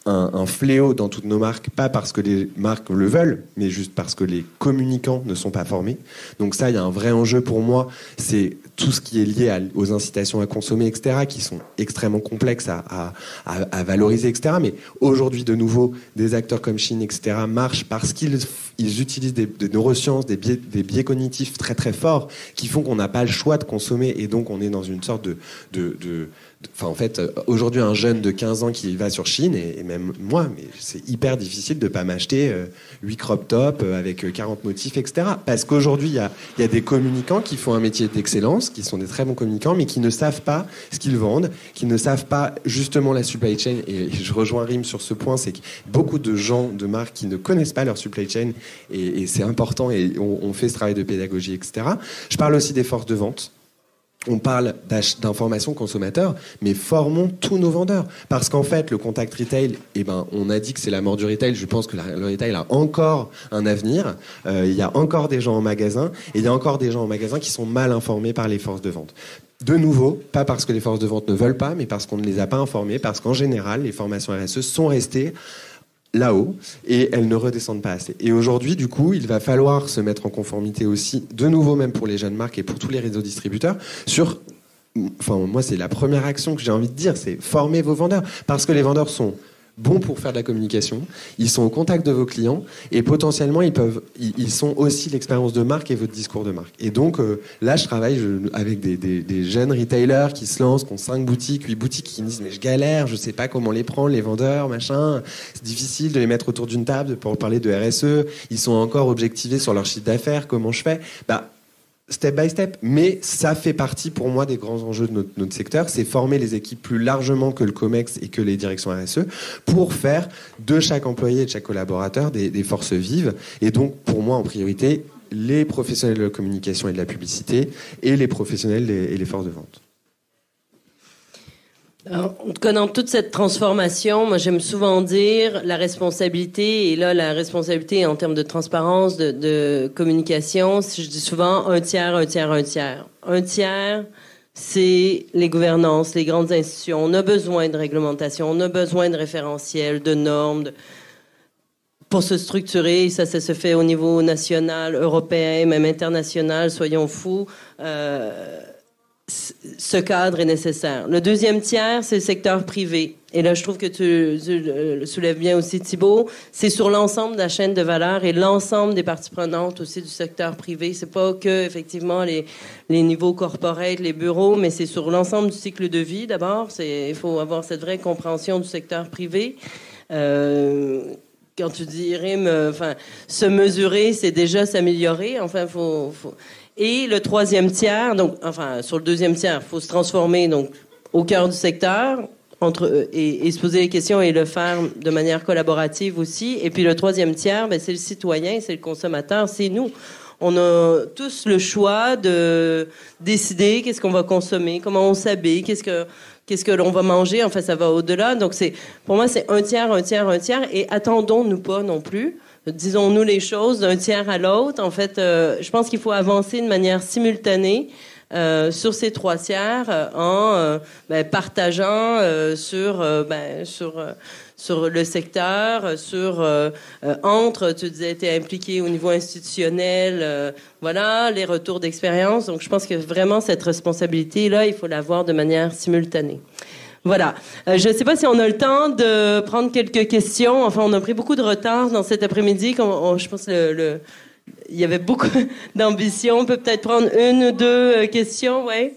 un fléau dans toutes nos marques, pas parce que les marques le veulent, mais juste parce que les communicants ne sont pas formés. Donc ça, il y a un vrai enjeu pour moi, c'est tout ce qui est lié aux incitations à consommer, etc., qui sont extrêmement complexes à valoriser, etc. Mais aujourd'hui, de nouveau, des acteurs comme Shein, etc., marchent parce qu'ils utilisent des neurosciences, des biais cognitifs très très forts, qui font qu'on n'a pas le choix de consommer, et donc on est dans une sorte en fait, aujourd'hui, un jeune de 15 ans qui va sur Shein, et même moi, mais c'est hyper difficile de ne pas m'acheter 8 crop tops avec 40 motifs, etc. Parce qu'aujourd'hui, il y a des communicants qui font un métier d'excellence, qui sont des très bons communicants, mais qui ne savent pas ce qu'ils vendent, qui ne savent pas justement la supply chain. Et je rejoins Rim sur ce point, c'est que beaucoup de gens, de marques qui ne connaissent pas leur supply chain, et c'est important, et on fait ce travail de pédagogie, etc. Je parle aussi des forces de vente. On parle d'information consommateur, mais formons tous nos vendeurs. Parce qu'en fait, le contact retail, on a dit que c'est la mort du retail. Je pense que le retail a encore un avenir. Il y a encore des gens en magasin, et il y a encore des gens en magasin qui sont mal informés par les forces de vente. De nouveau, pas parce que les forces de vente ne veulent pas, mais parce qu'on ne les a pas informés, parce qu'en général, les formations RSE sont restées là-haut, et elles ne redescendent pas assez. Et aujourd'hui, du coup, il va falloir se mettre en conformité aussi, de nouveau même pour les jeunes marques et pour tous les réseaux distributeurs, moi, c'est la première action que j'ai envie de dire, c'est former vos vendeurs. Parce que les vendeurs sont bons pour faire de la communication, ils sont au contact de vos clients, et potentiellement, ils sont aussi l'expérience de marque et votre discours de marque. Et donc, là, je travaille avec des jeunes retailers qui se lancent, qui ont 5 boutiques, 8 boutiques, qui me disent, mais je galère, je sais pas comment les prendre, les vendeurs, machin. C'est difficile de les mettre autour d'une table pour parler de RSE. Ils sont encore objectivés sur leur chiffre d'affaires. Comment je fais? Step by step, mais ça fait partie pour moi des grands enjeux de notre secteur, c'est former les équipes plus largement que le COMEX et que les directions RSE pour faire de chaque employé et de chaque collaborateur des forces vives. Et donc pour moi en priorité, les professionnels de la communication et de la publicité et les professionnels et les forces de vente. Alors, en tout cas, dans toute cette transformation, moi, j'aime souvent dire la responsabilité, et là, la responsabilité en termes de transparence, de communication, je dis souvent un tiers, un tiers, un tiers. Un tiers c'est les gouvernances, les grandes institutions. On a besoin de réglementation, on a besoin de référentiels, de normes, pour se structurer. Ça se fait au niveau national, européen, même international, soyons fous. Ce cadre est nécessaire. Le deuxième tiers, c'est le secteur privé. Et là, je trouve que tu le soulèves bien aussi, Thibault. C'est sur l'ensemble de la chaîne de valeur et l'ensemble des parties prenantes aussi du secteur privé. C'est pas que, effectivement, les niveaux corporate, les bureaux, mais c'est sur l'ensemble du cycle de vie, d'abord. Il faut avoir cette vraie compréhension du secteur privé. Quand tu dis, se mesurer, c'est déjà s'améliorer. Enfin, faut... Et le troisième tiers, sur le deuxième tiers, il faut se transformer au cœur du secteur et se poser les questions et le faire de manière collaborative aussi. Et puis le troisième tiers, c'est le citoyen, c'est le consommateur, c'est nous. On a tous le choix de décider qu'est-ce qu'on va consommer, comment on s'habille, qu'est-ce que l'on va manger. Enfin, ça va au-delà. Donc, pour moi, c'est un tiers. Et attendons-nous pas non plus. Disons-nous les choses d'un tiers à l'autre. En fait, je pense qu'il faut avancer de manière simultanée sur ces trois tiers en partageant sur le secteur, tu disais, tu es impliqué au niveau institutionnel, les retours d'expérience. Donc, je pense que vraiment, cette responsabilité-là, il faut l'avoir de manière simultanée. Voilà. Je ne sais pas si on a le temps de prendre quelques questions. Enfin, on a pris beaucoup de retard dans cet après-midi. Je pense il y avait beaucoup d'ambition. On peut peut-être prendre une ou deux questions. Ouais.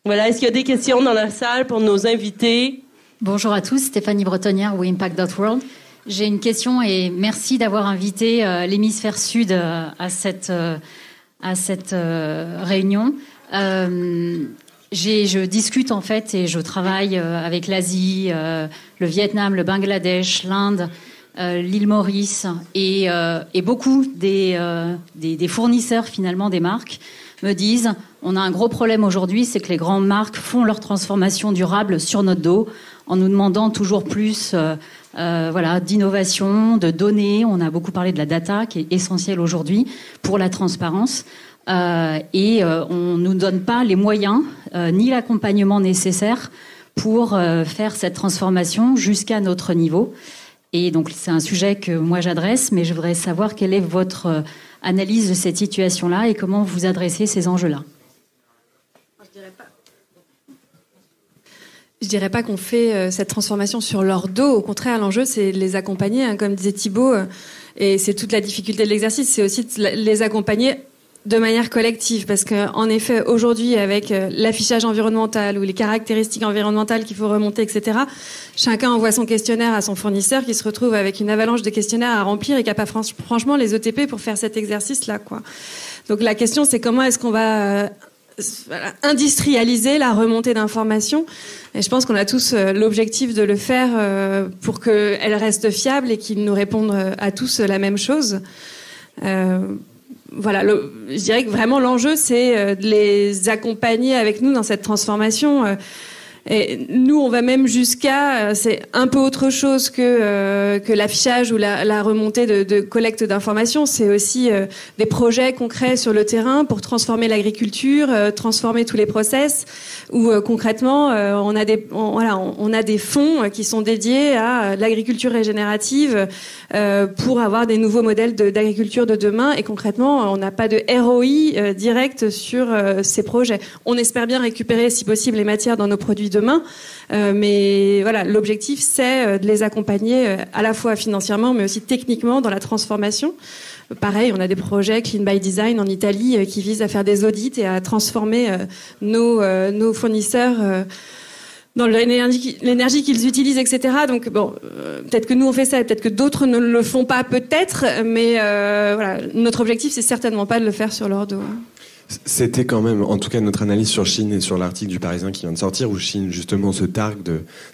Voilà. Est-ce qu'il y a des questions dans la salle pour nos invités? Bonjour à tous. Stéphanie Bretonnière, WeImpact.World. J'ai une question et merci d'avoir invité l'hémisphère sud à cette réunion. Je discute en fait et je travaille avec l'Asie, le Vietnam, le Bangladesh, l'Inde, l'île Maurice et beaucoup des fournisseurs finalement des marques me disent on a un gros problème aujourd'hui, c'est que les grandes marques font leur transformation durable sur notre dos en nous demandant toujours plus d'innovation, de données. On a beaucoup parlé de la data qui est essentielle aujourd'hui pour la transparence. On ne nous donne pas les moyens ni l'accompagnement nécessaire pour faire cette transformation jusqu'à notre niveau. Et donc, c'est un sujet que moi j'adresse, mais je voudrais savoir quelle est votre analyse de cette situation-là et comment vous adressez ces enjeux-là. Je dirais pas qu'on fait cette transformation sur leur dos. Au contraire, l'enjeu, c'est de les accompagner, comme disait Thibault. Et c'est toute la difficulté de l'exercice, c'est aussi de les accompagner de manière collective, parce que en effet aujourd'hui avec l'affichage environnemental ou les caractéristiques environnementales qu'il faut remonter, etc., chacun envoie son questionnaire à son fournisseur qui se retrouve avec une avalanche de questionnaires à remplir et qui n'a pas franchement les ETP pour faire cet exercice-là, quoi. Donc la question, c'est comment est-ce qu'on va industrialiser la remontée d'informations. Et je pense qu'on a tous l'objectif de le faire pour qu'elle reste fiable et qu'ils nous répondent à tous la même chose. Je dirais que vraiment l'enjeu, c'est de les accompagner avec nous dans cette transformation. Et nous, on va même jusqu'à, c'est un peu autre chose que l'affichage ou la remontée de collecte d'informations. C'est aussi des projets concrets sur le terrain pour transformer l'agriculture, transformer tous les process. Où concrètement, on a des fonds qui sont dédiés à l'agriculture régénérative pour avoir des nouveaux modèles d'agriculture de demain. Et concrètement, on n'a pas de ROI direct sur ces projets. On espère bien récupérer, si possible, les matières dans nos produits demain. Mais voilà, l'objectif, c'est de les accompagner à la fois financièrement, mais aussi techniquement dans la transformation. Pareil, on a des projets Clean by Design en Italie qui visent à faire des audits et à transformer nos fournisseurs dans l'énergie qu'ils utilisent, etc. Donc bon, peut-être que nous on fait ça, peut-être que d'autres ne le font pas, peut-être, mais notre objectif, c'est certainement pas de le faire sur leur dos. C'était quand même, en tout cas, notre analyse sur Chine et sur l'article du Parisien qui vient de sortir, où Chine, justement, se targue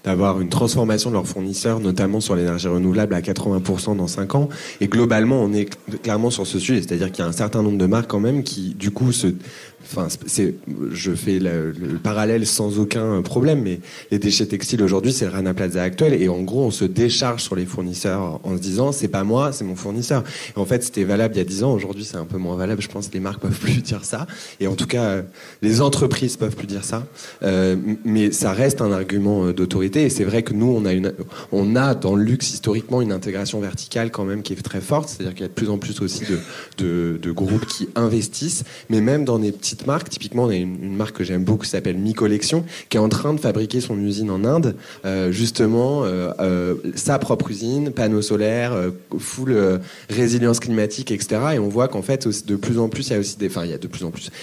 d'avoir une transformation de leurs fournisseurs, notamment sur l'énergie renouvelable, à 80% dans 5 ans. Et globalement, on est clairement sur ce sujet. C'est-à-dire qu'il y a un certain nombre de marques, quand même, qui, du coup, je fais le parallèle sans aucun problème, mais les déchets textiles aujourd'hui, c'est le Rana Plaza actuel, et en gros, on se décharge sur les fournisseurs en se disant, c'est pas moi, c'est mon fournisseur. Et en fait, c'était valable il y a 10 ans, aujourd'hui, c'est un peu moins valable, je pense que les marques peuvent plus dire ça. voilà. Et en tout cas, les entreprises peuvent plus dire ça. Mais ça reste un argument d'autorité. Et c'est vrai que nous, on a dans le luxe historiquement une intégration verticale quand même qui est très forte. C'est-à-dire qu'il y a de plus en plus aussi de groupes qui investissent. Mais même dans des petites marques, typiquement, on a une marque que j'aime beaucoup qui s'appelle Mi Collection, qui est en train de fabriquer son usine en Inde, justement, sa propre usine, panneaux solaires, full résilience climatique, etc. Et on voit qu'en fait, de plus en plus,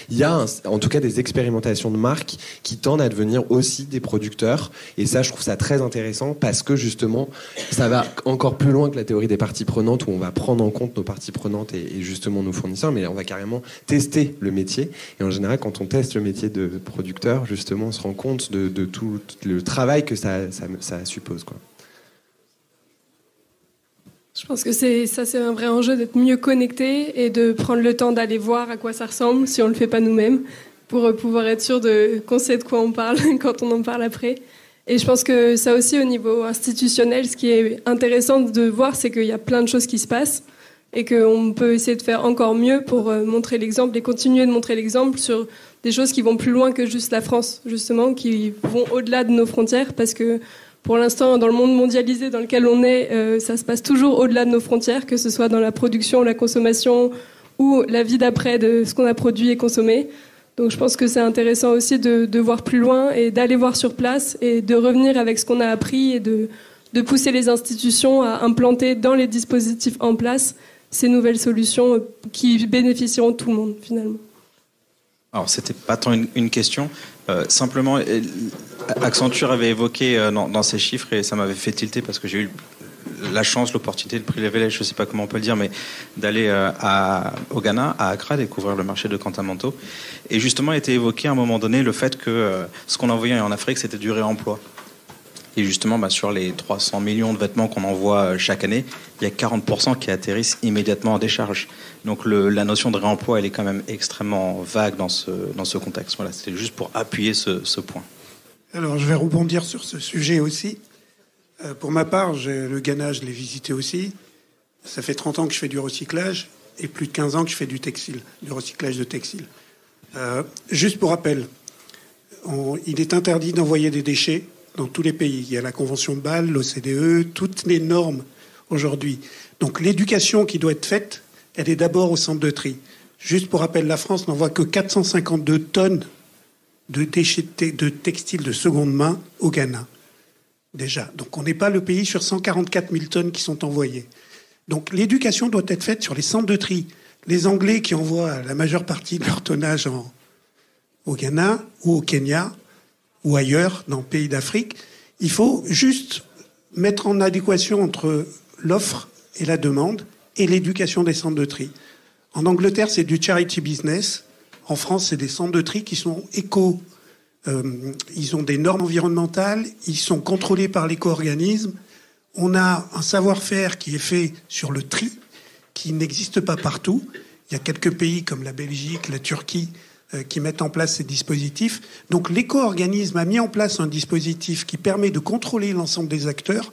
il y a en tout cas des expérimentations de marques qui tendent à devenir aussi des producteurs. Et ça, je trouve ça très intéressant parce que justement, ça va encore plus loin que la théorie des parties prenantes où on va prendre en compte nos parties prenantes et justement nos fournisseurs, mais on va carrément tester le métier. Et en général, quand on teste le métier de producteur, justement, on se rend compte de tout le travail que ça suppose, quoi. Je pense que c'est un vrai enjeu d'être mieux connecté et de prendre le temps d'aller voir à quoi ça ressemble si on ne le fait pas nous-mêmes pour pouvoir être sûr qu'on sait de quoi on parle quand on en parle après. Et je pense que ça aussi au niveau institutionnel, ce qui est intéressant de voir, c'est qu'il y a plein de choses qui se passent et qu'on peut essayer de faire encore mieux pour montrer l'exemple et continuer de montrer l'exemple sur des choses qui vont plus loin que juste la France, justement, qui vont au-delà de nos frontières parce que pour l'instant, dans le monde mondialisé dans lequel on est, ça se passe toujours au-delà de nos frontières, que ce soit dans la production, la consommation ou la vie d'après de ce qu'on a produit et consommé. Donc je pense que c'est intéressant aussi de voir plus loin et d'aller voir sur place et de revenir avec ce qu'on a appris et de pousser les institutions à implanter dans les dispositifs en place ces nouvelles solutions qui bénéficieront de tout le monde finalement. Alors c'était pas tant une question, simplement Accenture avait évoqué dans ses chiffres et ça m'avait fait tilter parce que j'ai eu la chance, l'opportunité, le privilège, je ne sais pas comment on peut le dire, mais d'aller au Ghana, à Accra, découvrir le marché de Kantamanto. Et justement, a été évoqué à un moment donné le fait que ce qu'on envoyait en Afrique, c'était du réemploi. Et justement, sur les 300 millions de vêtements qu'on envoie chaque année, il y a 40% qui atterrissent immédiatement en décharge. Donc la notion de réemploi, elle est quand même extrêmement vague dans ce contexte. Voilà, c'était juste pour appuyer ce point. Alors, je vais rebondir sur ce sujet aussi. Pour ma part, le Ghana, je l'ai visité aussi. Ça fait 30 ans que je fais du recyclage et plus de 15 ans que je fais du textile, du recyclage de textile. Juste pour rappel, il est interdit d'envoyer des déchets dans tous les pays. Il y a la Convention de Bâle, l'OCDE, toutes les normes aujourd'hui. Donc l'éducation qui doit être faite, elle est d'abord au centre de tri. Juste pour rappel, la France n'envoie que 452 tonnes de déchets de textiles de seconde main au Ghana. Déjà. Donc on n'est pas le pays sur 144 000 tonnes qui sont envoyées. Donc l'éducation doit être faite sur les centres de tri. Les Anglais qui envoient la majeure partie de leur tonnage au Ghana ou au Kenya ou ailleurs, dans le pays d'Afrique, il faut juste mettre en adéquation entre l'offre et la demande et l'éducation des centres de tri. En Angleterre, c'est du charity business. En France, c'est des centres de tri qui sont éco. Ils ont des normes environnementales, ils sont contrôlés par l'éco-organisme. On a un savoir-faire qui est fait sur le tri, qui n'existe pas partout. Il y a quelques pays comme la Belgique, la Turquie, qui mettent en place ces dispositifs. Donc l'éco-organisme a mis en place un dispositif qui permet de contrôler l'ensemble des acteurs.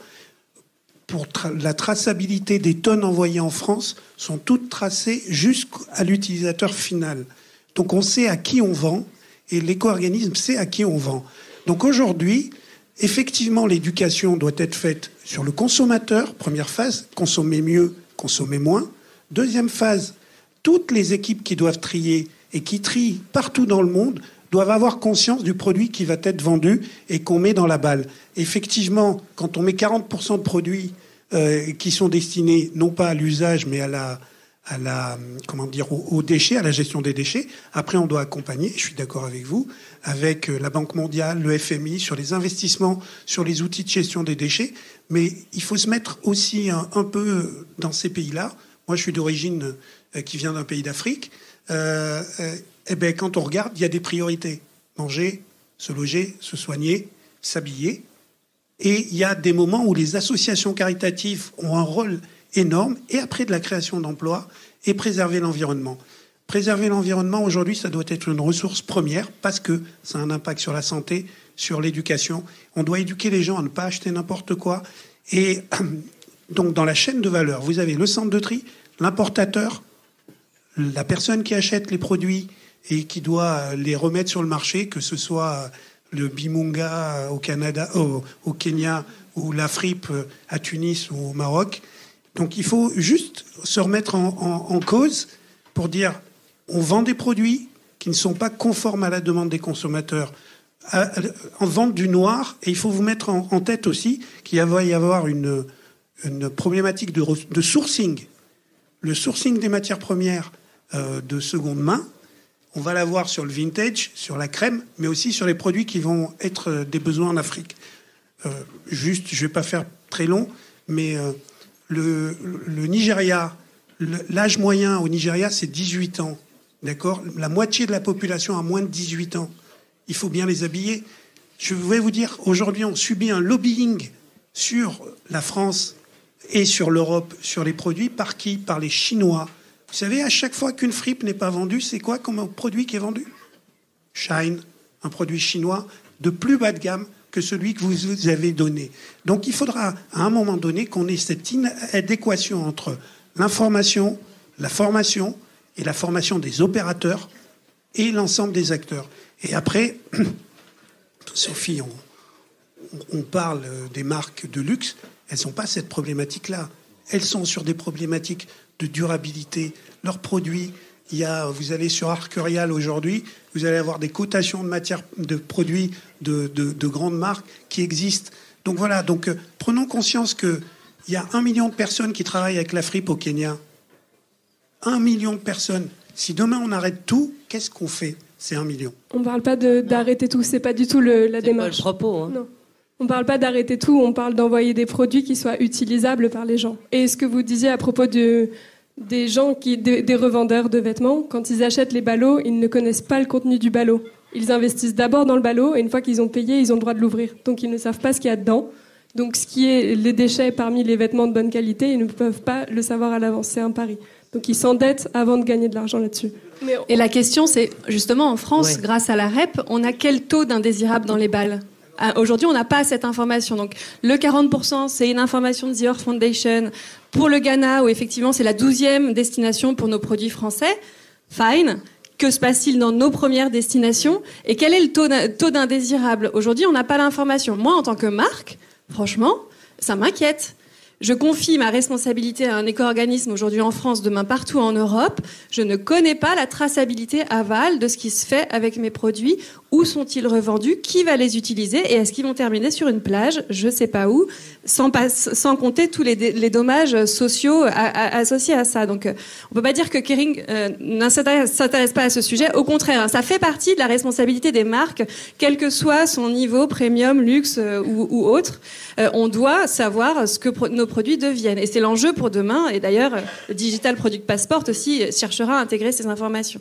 Pour la traçabilité des tonnes envoyées en France sont toutes tracées jusqu'à l'utilisateur final. Donc on sait à qui on vend et l'éco-organisme sait à qui on vend. Donc aujourd'hui, effectivement, l'éducation doit être faite sur le consommateur. Première phase, consommer mieux, consommer moins. Deuxième phase, toutes les équipes qui doivent trier et qui trient partout dans le monde doivent avoir conscience du produit qui va être vendu et qu'on met dans la balle. Effectivement, quand on met 40% de produits qui sont destinés non pas à l'usage mais aux déchets, à la gestion des déchets. Après, on doit accompagner, je suis d'accord avec vous, avec la Banque mondiale, le FMI, sur les investissements, sur les outils de gestion des déchets. Mais il faut se mettre aussi un peu dans ces pays-là. Moi, je suis d'origine qui vient d'un pays d'Afrique. Quand on regarde, il y a des priorités. Manger, se loger, se soigner, s'habiller. Et il y a des moments où les associations caritatives ont un rôle énorme, et après de la création d'emplois, et préserver l'environnement. Préserver l'environnement, aujourd'hui, ça doit être une ressource première, parce que ça a un impact sur la santé, sur l'éducation. On doit éduquer les gens à ne pas acheter n'importe quoi. Et donc, dans la chaîne de valeur, vous avez le centre de tri, l'importateur, la personne qui achète les produits et qui doit les remettre sur le marché, que ce soit le Bimunga au Canada, au Kenya, ou la fripe à Tunis ou au Maroc. Donc il faut juste se remettre en cause pour dire on vend des produits qui ne sont pas conformes à la demande des consommateurs, en vente du noir, et il faut vous mettre en tête aussi qu'il va y avoir une problématique de sourcing. Le sourcing des matières premières de seconde main, on va l'avoir sur le vintage, sur la crème, mais aussi sur les produits qui vont être des besoins en Afrique. Juste, je ne vais pas faire très long, mais le Nigeria, l'âge moyen au Nigeria, c'est 18 ans. D'accord ? La moitié de la population a moins de 18 ans. Il faut bien les habiller. Je vais vous dire, aujourd'hui, on subit un lobbying sur la France et sur l'Europe, sur les produits, par qui ? Par les Chinois. Vous savez, à chaque fois qu'une fripe n'est pas vendue, c'est quoi comme produit qui est vendu ? Shine, un produit chinois de plus bas de gamme que celui que vous avez donné. Donc il faudra, à un moment donné, qu'on ait cette inadéquation entre l'information, la formation et la formation des opérateurs et l'ensemble des acteurs. Et après, Sophie, on parle des marques de luxe, elles n'ont pas cette problématique-là. Elles sont sur des problématiques de durabilité. Leurs produits, vous allez sur Arcurial aujourd'hui, vous allez avoir des cotations de produits de grandes marques qui existent. Donc voilà, prenons conscience qu'il y a 1 million de personnes qui travaillent avec la fripe au Kenya. 1 million de personnes. Si demain on arrête tout, qu'est-ce qu'on fait ? C'est 1 million. On ne parle pas d'arrêter tout, c'est pas du tout la démarche. C'est pas le propos. Hein. Non. On ne parle pas d'arrêter tout, on parle d'envoyer des produits qui soient utilisables par les gens. Et ce que vous disiez à propos des gens, des revendeurs de vêtements, quand ils achètent les ballots, ils ne connaissent pas le contenu du ballot. Ils investissent d'abord dans le ballot et une fois qu'ils ont payé, ils ont le droit de l'ouvrir. Donc ils ne savent pas ce qu'il y a dedans. Donc ce qui est les déchets parmi les vêtements de bonne qualité, ils ne peuvent pas le savoir à l'avance. C'est un pari. Donc ils s'endettent avant de gagner de l'argent là-dessus. Et la question, c'est justement en France, grâce à la REP, on a quel taux d'indésirables dans les balles ? Aujourd'hui, on n'a pas cette information. Donc, le 40%, c'est une information de The Earth Foundation. Pour le Ghana, où effectivement, c'est la 12e destination pour nos produits français. Fine. Que se passe-t-il dans nos premières destinations ? Et quel est le taux d'indésirables ? Aujourd'hui, on n'a pas l'information. Moi, en tant que marque, franchement, ça m'inquiète. Je confie ma responsabilité à un éco-organisme aujourd'hui en France, demain partout en Europe. Je ne connais pas la traçabilité aval de ce qui se fait avec mes produits. Où sont-ils revendus ? Qui va les utiliser ? Et est-ce qu'ils vont terminer sur une plage ? Je ne sais pas où, sans compter tous les dommages sociaux associés à ça. Donc, on ne peut pas dire que Kering ne s'intéresse pas à ce sujet. Au contraire, ça fait partie de la responsabilité des marques, quel que soit son niveau, premium, luxe ou autre. On doit savoir ce que nos produits deviennent. Et c'est l'enjeu pour demain. Et d'ailleurs, le Digital Product Passport aussi cherchera à intégrer ces informations.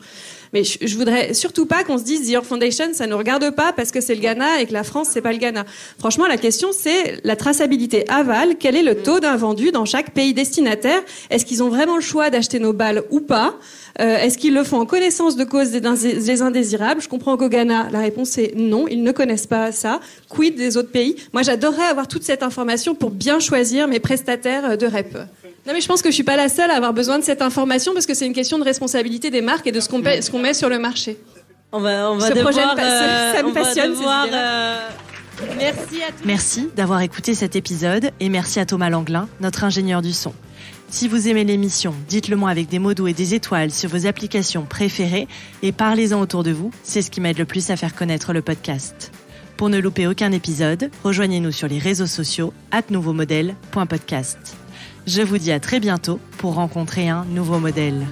Mais je voudrais surtout pas qu'on se dise The Earth Foundation, ça ne nous regarde pas parce que c'est le Ghana et que la France, c'est pas le Ghana. Franchement, la question, c'est la traçabilité aval. Quel est le taux d'invendus dans chaque pays destinataire ? Est-ce qu'ils ont vraiment le choix d'acheter nos balles ou pas ? Est-ce qu'ils le font en connaissance de cause des indésirables ? Je comprends qu'au Ghana, la réponse est non, ils ne connaissent pas ça. Quid des autres pays ? Moi, j'adorerais avoir toute cette information pour bien choisir mes prestataires de REP. Non, mais je pense que je suis pas la seule à avoir besoin de cette information parce que c'est une question de responsabilité des marques et de ce qu'on met sur le marché. On va ce devoir, projet ça me passionne. Merci à tous. Merci d'avoir écouté cet épisode et merci à Thomas Langlin, notre ingénieur du son. Si vous aimez l'émission, dites-le moi avec des mots doux et des étoiles sur vos applications préférées et parlez-en autour de vous, c'est ce qui m'aide le plus à faire connaître le podcast. Pour ne louper aucun épisode, rejoignez-nous sur les réseaux sociaux @nouveaumodèle.podcast. Je vous dis à très bientôt pour rencontrer un nouveau modèle.